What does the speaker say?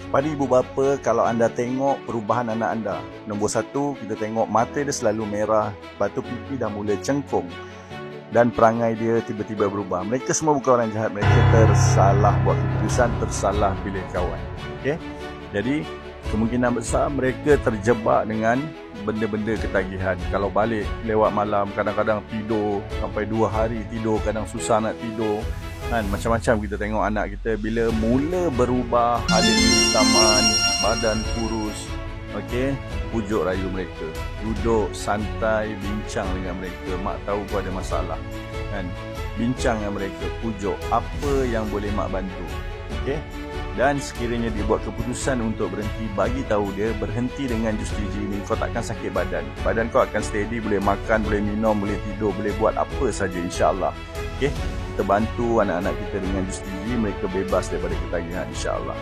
Pada ibu bapa, kalau anda tengok perubahan anak anda, nombor satu, kita tengok mata dia selalu merah, lepas tu pipi dah mula cengkung dan perangai dia tiba-tiba berubah. Mereka semua bukan orang jahat, mereka tersalah buat keputusan, tersalah pilih kawan. Okey? Jadi kemungkinan besar mereka terjebak dengan benda-benda ketagihan. Kalau balik lewat malam, kadang-kadang tidur sampai 2 hari tidur, kadang susah nak tidur. Kan, macam-macam kita tengok anak kita bila mula berubah, ada kehitaman, badan kurus. Okey, pujuk rayu mereka, duduk santai bincang dengan mereka. Mak tahu kau ada masalah, kan? Bincang dengan mereka, pujuk apa yang boleh mak bantu. Okey, dan sekiranya dia buat keputusan untuk berhenti, bagi tahu dia berhenti dengan jus gigi ni, kau takkan sakit badan. Badan kau akan steady, boleh makan, boleh minum, boleh tidur, boleh buat apa saja, insya-Allah. Okey, kita bantu anak-anak kita dengan jus gigi, mereka bebas daripada ketagihan, insya-Allah.